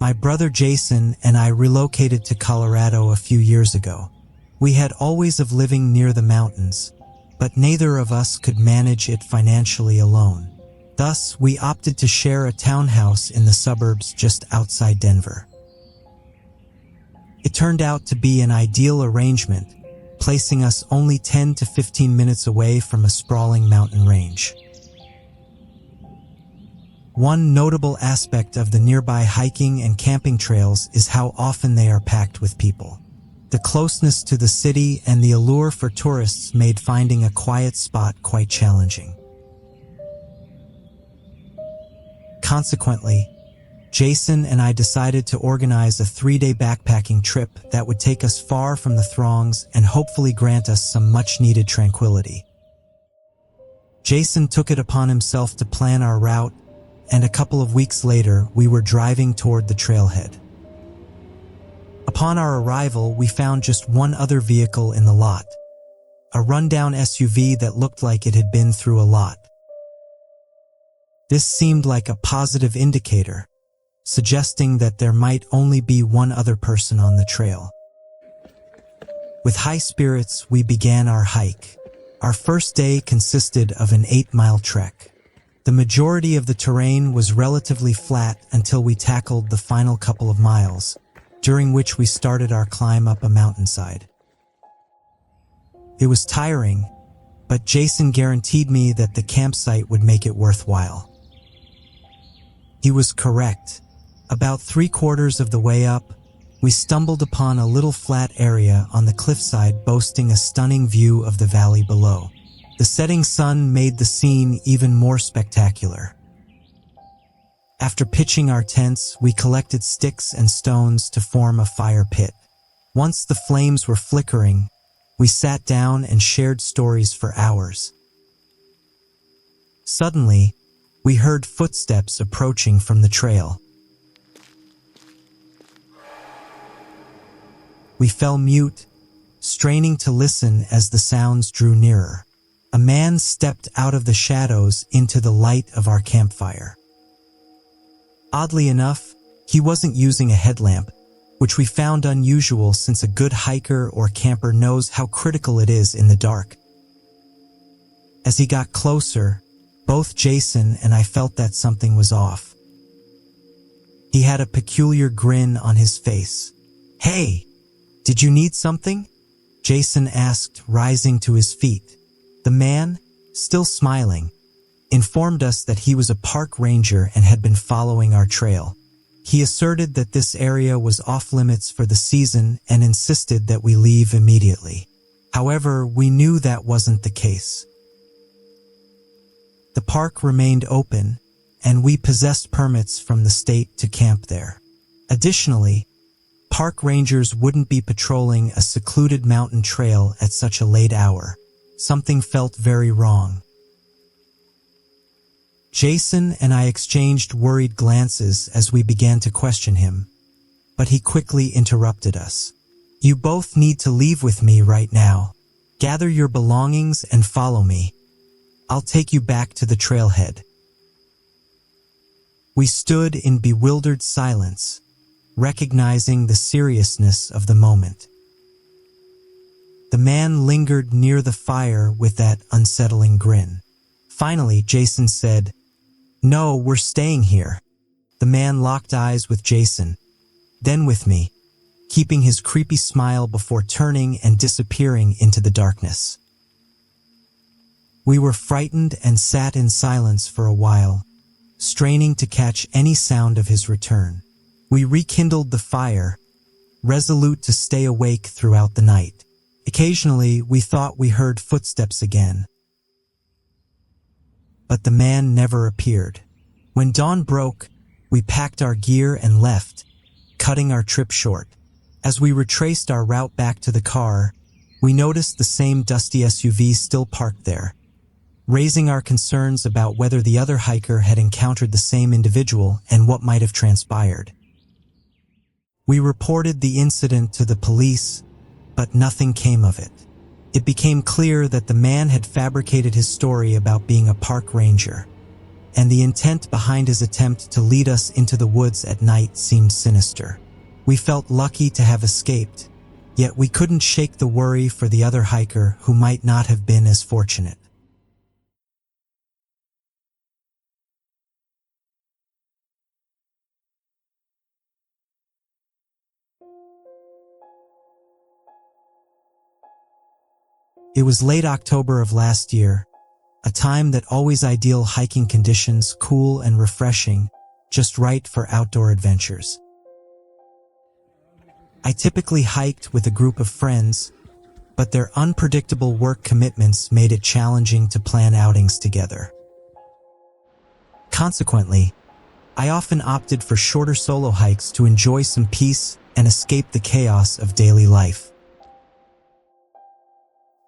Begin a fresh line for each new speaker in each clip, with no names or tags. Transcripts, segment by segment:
My brother Jason and I relocated to Colorado a few years ago. We had always of living near the mountains, but neither of us could manage it financially alone. Thus, we opted to share a townhouse in the suburbs just outside Denver. It turned out to be an ideal arrangement, placing us only 10 to 15 minutes away from a sprawling mountain range. One notable aspect of the nearby hiking and camping trails is how often they are packed with people. The closeness to the city and the allure for tourists made finding a quiet spot quite challenging. Consequently, Jason and I decided to organize a 3-day backpacking trip that would take us far from the throngs and hopefully grant us some much-needed tranquility. Jason took it upon himself to plan our route, and a couple of weeks later, we were driving toward the trailhead. Upon our arrival, we found just one other vehicle in the lot, a rundown SUV that looked like it had been through a lot. This seemed like a positive indicator, suggesting that there might only be one other person on the trail. With high spirits, we began our hike. Our first day consisted of an 8-mile trek. The majority of the terrain was relatively flat until we tackled the final couple of miles, during which we started our climb up a mountainside. It was tiring, but Jason guaranteed me that the campsite would make it worthwhile. He was correct. About 3/4 of the way up, we stumbled upon a little flat area on the cliffside boasting a stunning view of the valley below. The setting sun made the scene even more spectacular. After pitching our tents, we collected sticks and stones to form a fire pit. Once the flames were flickering, we sat down and shared stories for hours. Suddenly, we heard footsteps approaching from the trail. We fell mute, straining to listen as the sounds drew nearer. A man stepped out of the shadows into the light of our campfire. Oddly enough, he wasn't using a headlamp, which we found unusual since a good hiker or camper knows how critical it is in the dark. As he got closer, both Jason and I felt that something was off. He had a peculiar grin on his face. "Hey, did you need something?" Jason asked, rising to his feet. The man, still smiling, informed us that he was a park ranger and had been following our trail. He asserted that this area was off-limits for the season and insisted that we leave immediately. However, we knew that wasn't the case. The park remained open, and we possessed permits from the state to camp there. Additionally, park rangers wouldn't be patrolling a secluded mountain trail at such a late hour. Something felt very wrong. Jason and I exchanged worried glances as we began to question him, but he quickly interrupted us. "You both need to leave with me right now. Gather your belongings and follow me. I'll take you back to the trailhead." We stood in bewildered silence, recognizing the seriousness of the moment. The man lingered near the fire with that unsettling grin. Finally, Jason said, "No, we're staying here." The man locked eyes with Jason, then with me, keeping his creepy smile before turning and disappearing into the darkness. We were frightened and sat in silence for a while, straining to catch any sound of his return. We rekindled the fire, resolute to stay awake throughout the night. Occasionally, we thought we heard footsteps again, but the man never appeared. When dawn broke, we packed our gear and left, cutting our trip short. As we retraced our route back to the car, we noticed the same dusty SUV still parked there, raising our concerns about whether the other hiker had encountered the same individual and what might have transpired. We reported the incident to the police, but nothing came of it. It became clear that the man had fabricated his story about being a park ranger. and the intent behind his attempt to lead us into the woods at night seemed sinister. We felt lucky to have escaped, yet we couldn't shake the worry for the other hiker who might not have been as fortunate. It was late October of last year, a time that always ideal hiking conditions, cool and refreshing, just right for outdoor adventures. I typically hiked with a group of friends, but their unpredictable work commitments made it challenging to plan outings together. Consequently, I often opted for shorter solo hikes to enjoy some peace and escape the chaos of daily life.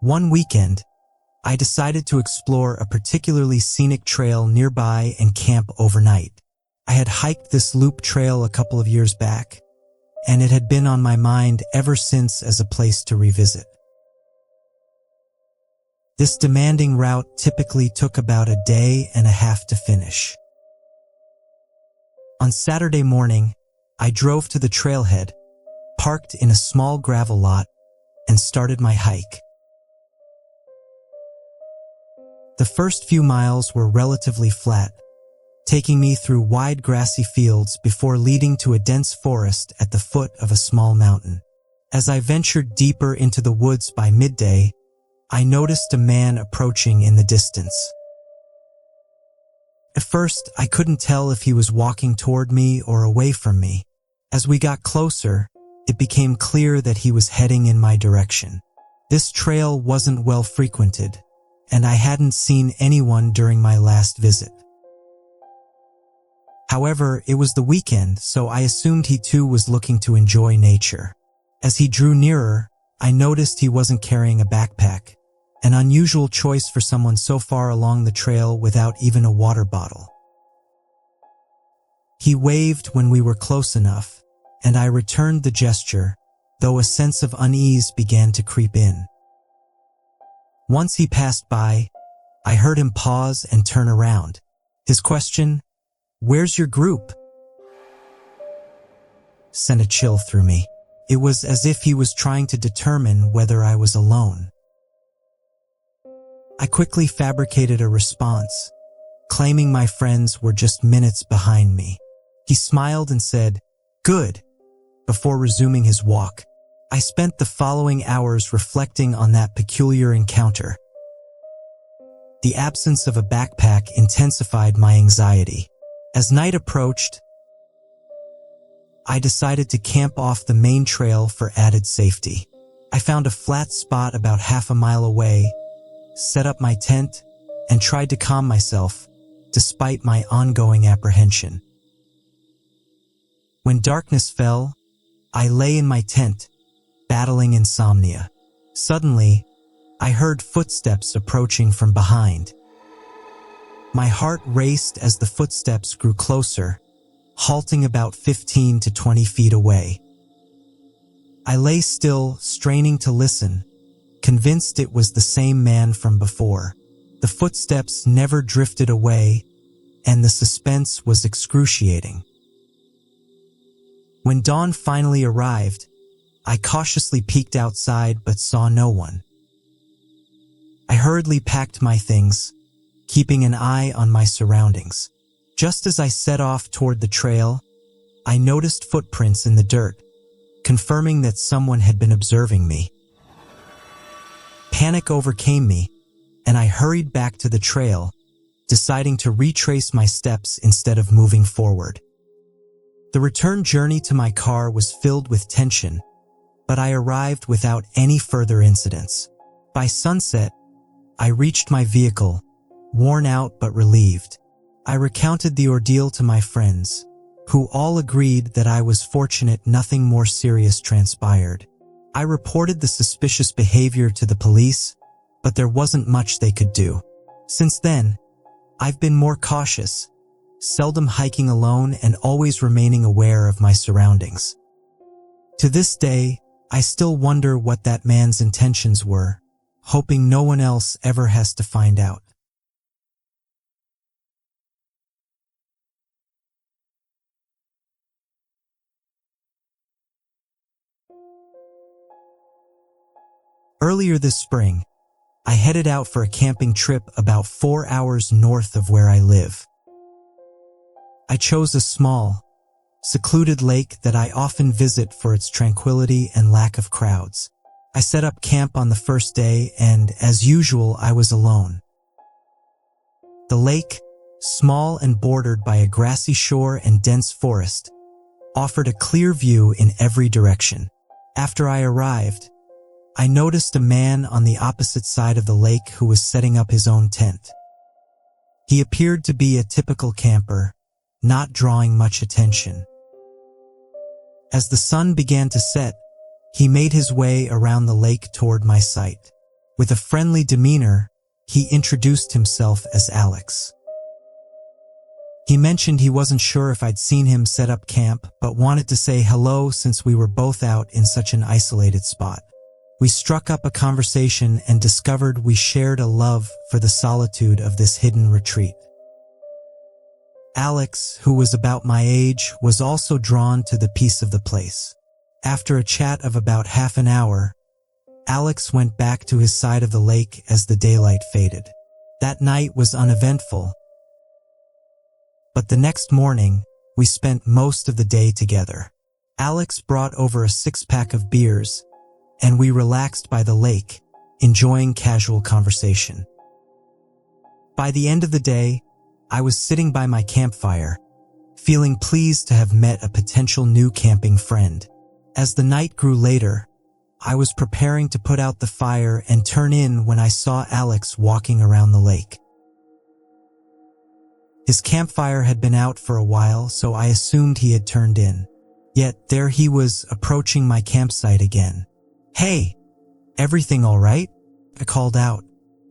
One weekend, I decided to explore a particularly scenic trail nearby and camp overnight. I had hiked this loop trail a couple of years back, and it had been on my mind ever since as a place to revisit. This demanding route typically took about a day and a half to finish. On Saturday morning, I drove to the trailhead, parked in a small gravel lot, and started my hike. The first few miles were relatively flat, taking me through wide grassy fields before leading to a dense forest at the foot of a small mountain. As I ventured deeper into the woods by midday, I noticed a man approaching in the distance. At first, I couldn't tell if he was walking toward me or away from me. As we got closer, it became clear that he was heading in my direction. This trail wasn't well frequented, and I hadn't seen anyone during my last visit. However, it was the weekend, so I assumed he too was looking to enjoy nature. As he drew nearer, I noticed he wasn't carrying a backpack, an unusual choice for someone so far along the trail without even a water bottle. He waved when we were close enough, and I returned the gesture, though a sense of unease began to creep in. Once he passed by, I heard him pause and turn around. His question, "Where's your group?" sent a chill through me. It was as if he was trying to determine whether I was alone. I quickly fabricated a response, claiming my friends were just minutes behind me. He smiled and said, "Good," before resuming his walk. I spent the following hours reflecting on that peculiar encounter. The absence of a backpack intensified my anxiety. As night approached, I decided to camp off the main trail for added safety. I found a flat spot about half a mile away, set up my tent, and tried to calm myself, despite my ongoing apprehension. When darkness fell, I lay in my tent, battling insomnia. Suddenly, I heard footsteps approaching from behind. My heart raced as the footsteps grew closer, halting about 15 to 20 feet away. I lay still, straining to listen, convinced it was the same man from before. The footsteps never drifted away, and the suspense was excruciating. When dawn finally arrived, I cautiously peeked outside but saw no one. I hurriedly packed my things, keeping an eye on my surroundings. Just as I set off toward the trail, I noticed footprints in the dirt, confirming that someone had been observing me. Panic overcame me, and I hurried back to the trail, deciding to retrace my steps instead of moving forward. The return journey to my car was filled with tension, but I arrived without any further incidents. By sunset, I reached my vehicle, worn out but relieved. I recounted the ordeal to my friends, who all agreed that I was fortunate nothing more serious transpired. I reported the suspicious behavior to the police, but there wasn't much they could do. Since then, I've been more cautious, seldom hiking alone and always remaining aware of my surroundings. To this day, I still wonder what that man's intentions were, hoping no one else ever has to find out. Earlier this spring, I headed out for a camping trip about 4 hours north of where I live. I chose a small, secluded lake that I often visit for its tranquility and lack of crowds. I set up camp on the first day and, as usual, I was alone. The lake, small and bordered by a grassy shore and dense forest, offered a clear view in every direction. After I arrived, I noticed a man on the opposite side of the lake who was setting up his own tent. He appeared to be a typical camper, not drawing much attention. As the sun began to set, he made his way around the lake toward my site. With a friendly demeanor, he introduced himself as Alex. He mentioned he wasn't sure if I'd seen him set up camp, but wanted to say hello since we were both out in such an isolated spot. We struck up a conversation and discovered we shared a love for the solitude of this hidden retreat. Alex, who was about my age, was also drawn to the peace of the place. After a chat of about half an hour, Alex went back to his side of the lake as the daylight faded. That night was uneventful, but the next morning, we spent most of the day together. Alex brought over a 6-pack of beers, and we relaxed by the lake, enjoying casual conversation. By the end of the day, I was sitting by my campfire, feeling pleased to have met a potential new camping friend. As the night grew later, I was preparing to put out the fire and turn in when I saw Alex walking around the lake. His campfire had been out for a while, so I assumed he had turned in. Yet there he was, approaching my campsite again. "Hey, everything all right?" I called out.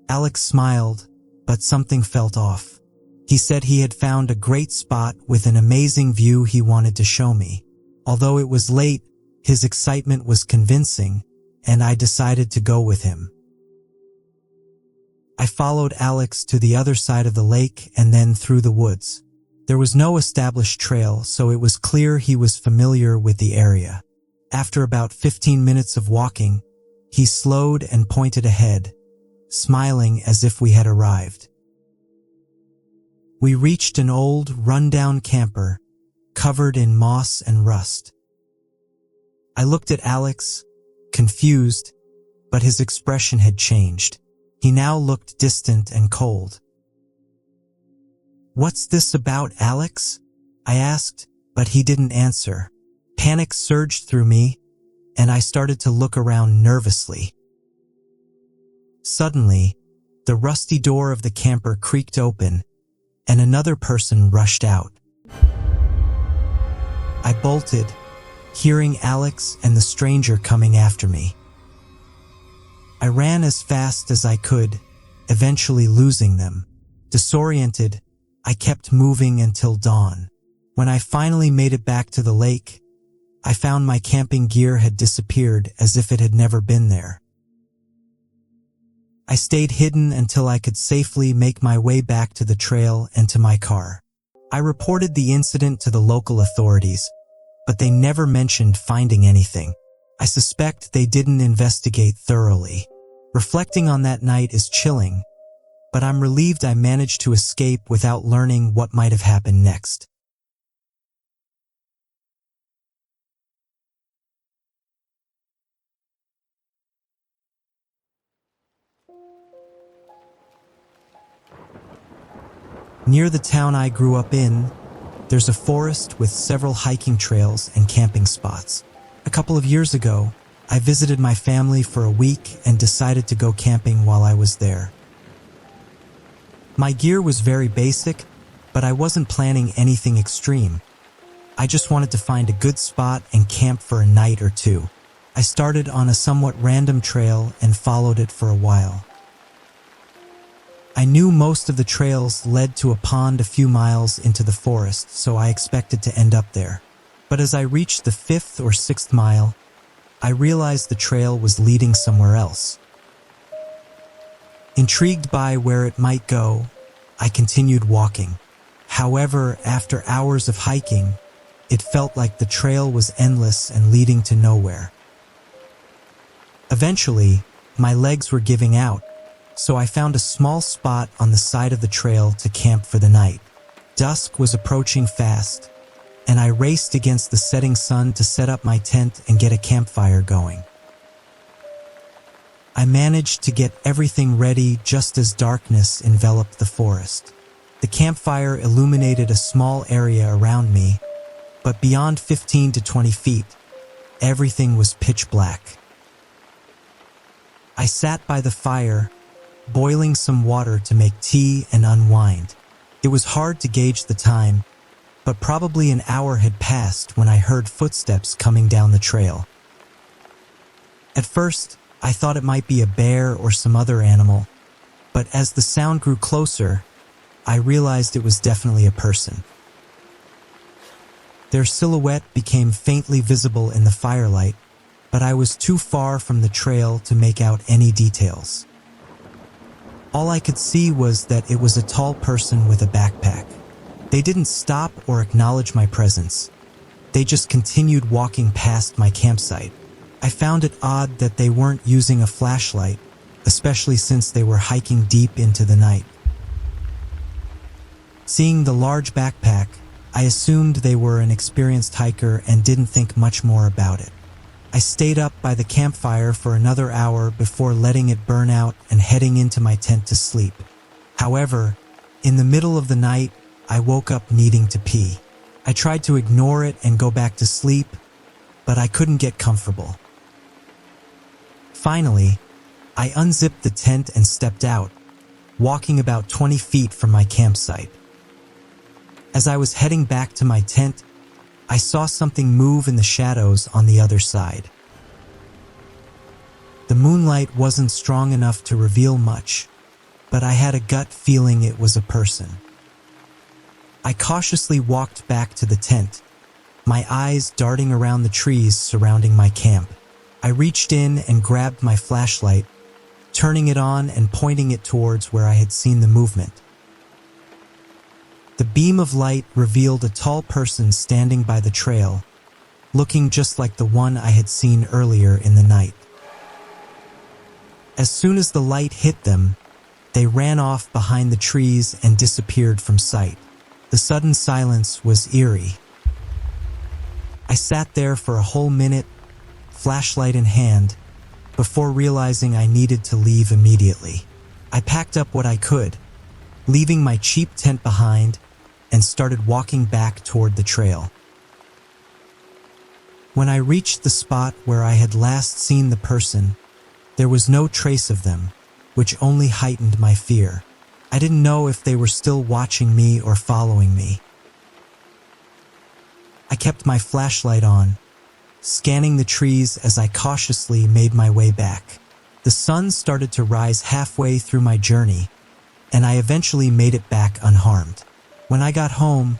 Alex smiled, but something felt off. He said he had found a great spot with an amazing view he wanted to show me. Although it was late, his excitement was convincing, and I decided to go with him. I followed Alex to the other side of the lake and then through the woods. There was no established trail, so it was clear he was familiar with the area. After about 15 minutes of walking, he slowed and pointed ahead, smiling as if we had arrived. We reached an old, run-down camper, covered in moss and rust. I looked at Alex, confused, but his expression had changed. He now looked distant and cold. "What's this about, Alex?" I asked, but he didn't answer. Panic surged through me, and I started to look around nervously. Suddenly, the rusty door of the camper creaked open, and another person rushed out. I bolted, hearing Alex and the stranger coming after me. I ran as fast as I could, eventually losing them. Disoriented, I kept moving until dawn. When I finally made it back to the lake, I found my camping gear had disappeared as if it had never been there. I stayed hidden until I could safely make my way back to the trail and to my car. I reported the incident to the local authorities, but they never mentioned finding anything. I suspect they didn't investigate thoroughly. Reflecting on that night is chilling, but I'm relieved I managed to escape without learning what might have happened next. Near the town I grew up in, there's a forest with several hiking trails and camping spots. A couple of years ago, I visited my family for a week and decided to go camping while I was there. My gear was very basic, but I wasn't planning anything extreme. I just wanted to find a good spot and camp for a night or two. I started on a somewhat random trail and followed it for a while. I knew most of the trails led to a pond a few miles into the forest, so I expected to end up there. But as I reached the 5th or 6th mile, I realized the trail was leading somewhere else. Intrigued by where it might go, I continued walking. However, after hours of hiking, it felt like the trail was endless and leading to nowhere. Eventually, my legs were giving out, so I found a small spot on the side of the trail to camp for the night. Dusk was approaching fast, and I raced against the setting sun to set up my tent and get a campfire going. I managed to get everything ready just as darkness enveloped the forest. The campfire illuminated a small area around me, but beyond 15 to 20 feet, everything was pitch black. I sat by the fire, boiling some water to make tea and unwind. It was hard to gauge the time, but probably an hour had passed when I heard footsteps coming down the trail. At first, I thought it might be a bear or some other animal, but as the sound grew closer, I realized it was definitely a person. Their silhouette became faintly visible in the firelight, but I was too far from the trail to make out any details. All I could see was that it was a tall person with a backpack. They didn't stop or acknowledge my presence. They just continued walking past my campsite. I found it odd that they weren't using a flashlight, especially since they were hiking deep into the night. Seeing the large backpack, I assumed they were an experienced hiker and didn't think much more about it. I stayed up by the campfire for another hour before letting it burn out and heading into my tent to sleep. However, in the middle of the night, I woke up needing to pee. I tried to ignore it and go back to sleep, but I couldn't get comfortable. Finally, I unzipped the tent and stepped out, walking about 20 feet from my campsite. As I was heading back to my tent, I saw something move in the shadows on the other side. The moonlight wasn't strong enough to reveal much, but I had a gut feeling it was a person. I cautiously walked back to the tent, my eyes darting around the trees surrounding my camp. I reached in and grabbed my flashlight, turning it on and pointing it towards where I had seen the movement. The beam of light revealed a tall person standing by the trail, looking just like the one I had seen earlier in the night. As soon as the light hit them, they ran off behind the trees and disappeared from sight. The sudden silence was eerie. I sat there for a whole minute, flashlight in hand, before realizing I needed to leave immediately. I packed up what I could, leaving my cheap tent behind, and started walking back toward the trail. When I reached the spot where I had last seen the person, there was no trace of them, which only heightened my fear. I didn't know if they were still watching me or following me. I kept my flashlight on, scanning the trees as I cautiously made my way back. The sun started to rise halfway through my journey, and I eventually made it back unharmed. When I got home,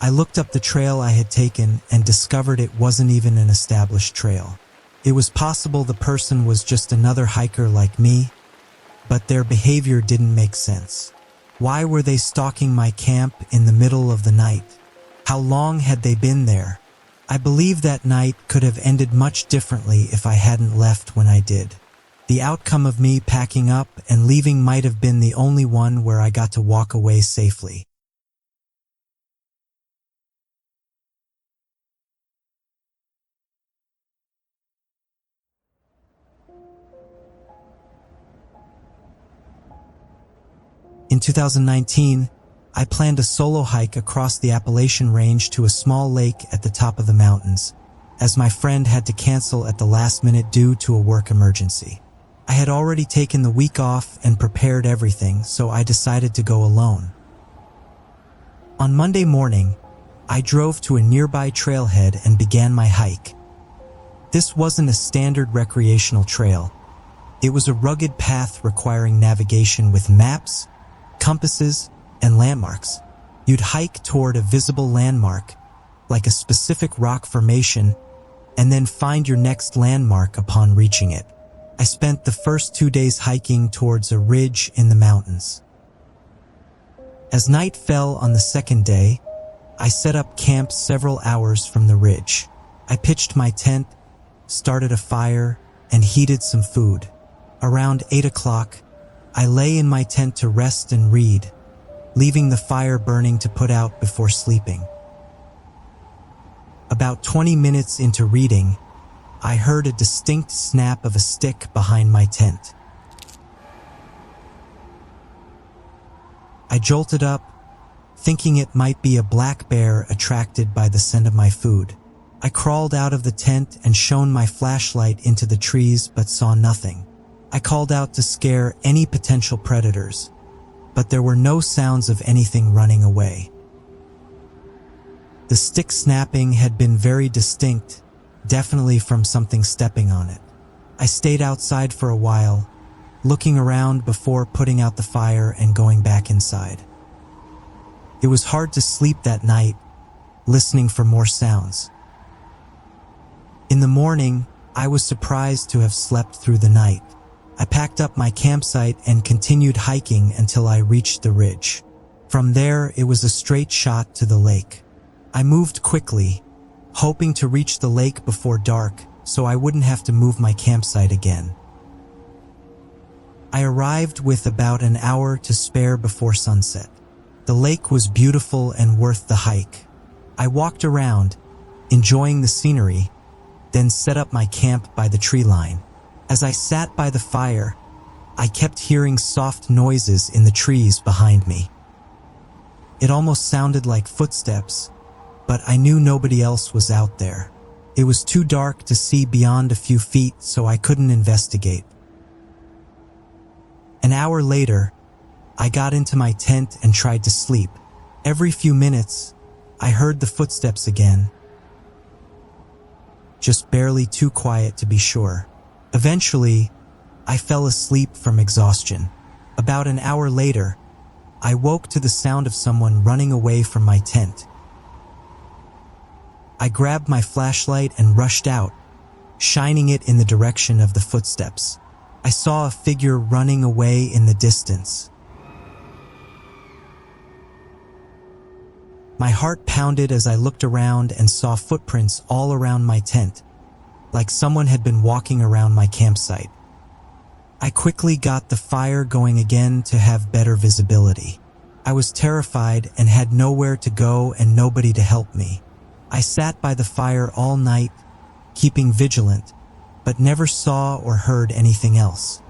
I looked up the trail I had taken and discovered it wasn't even an established trail. It was possible the person was just another hiker like me, but their behavior didn't make sense. Why were they stalking my camp in the middle of the night? How long had they been there? I believe that night could have ended much differently if I hadn't left when I did. The outcome of me packing up and leaving might have been the only one where I got to walk away safely. In 2019, I planned a solo hike across the Appalachian Range to a small lake at the top of the mountains, as my friend had to cancel at the last minute due to a work emergency. I had already taken the week off and prepared everything, so I decided to go alone. On Monday morning, I drove to a nearby trailhead and began my hike. This wasn't a standard recreational trail. It was a rugged path requiring navigation with maps, compasses, and landmarks. You'd hike toward a visible landmark, like a specific rock formation, and then find your next landmark upon reaching it. I spent the first 2 days hiking towards a ridge in the mountains. As night fell on the second day, I set up camp several hours from the ridge. I pitched my tent, started a fire, and heated some food. Around 8 o'clock, I lay in my tent to rest and read, leaving the fire burning to put out before sleeping. About 20 minutes into reading, I heard a distinct snap of a stick behind my tent. I jolted up, thinking it might be a black bear attracted by the scent of my food. I crawled out of the tent and shone my flashlight into the trees but saw nothing. I called out to scare any potential predators, but there were no sounds of anything running away. The stick snapping had been very distinct, definitely from something stepping on it. I stayed outside for a while, looking around before putting out the fire and going back inside. It was hard to sleep that night, listening for more sounds. In the morning, I was surprised to have slept through the night. I packed up my campsite and continued hiking until I reached the ridge. From there, it was a straight shot to the lake. I moved quickly, hoping to reach the lake before dark so I wouldn't have to move my campsite again. I arrived with about an hour to spare before sunset. The lake was beautiful and worth the hike. I walked around, enjoying the scenery, then set up my camp by the tree line. As I sat by the fire, I kept hearing soft noises in the trees behind me. It almost sounded like footsteps, but I knew nobody else was out there. It was too dark to see beyond a few feet, so I couldn't investigate. An hour later, I got into my tent and tried to sleep. Every few minutes, I heard the footsteps again, just barely too quiet to be sure. Eventually, I fell asleep from exhaustion. About an hour later, I woke to the sound of someone running away from my tent. I grabbed my flashlight and rushed out, shining it in the direction of the footsteps. I saw a figure running away in the distance. My heart pounded as I looked around and saw footprints all around my tent, like someone had been walking around my campsite. I quickly got the fire going again to have better visibility. I was terrified and had nowhere to go and nobody to help me. I sat by the fire all night, keeping vigilant, but never saw or heard anything else.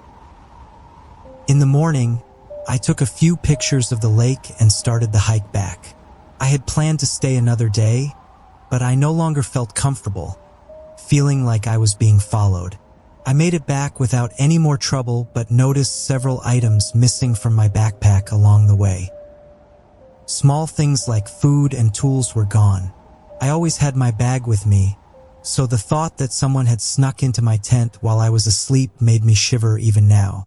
In the morning, I took a few pictures of the lake and started the hike back. I had planned to stay another day, but I no longer felt comfortable, feeling like I was being followed. I made it back without any more trouble, but noticed several items missing from my backpack along the way. Small things like food and tools were gone. I always had my bag with me, so the thought that someone had snuck into my tent while I was asleep made me shiver even now.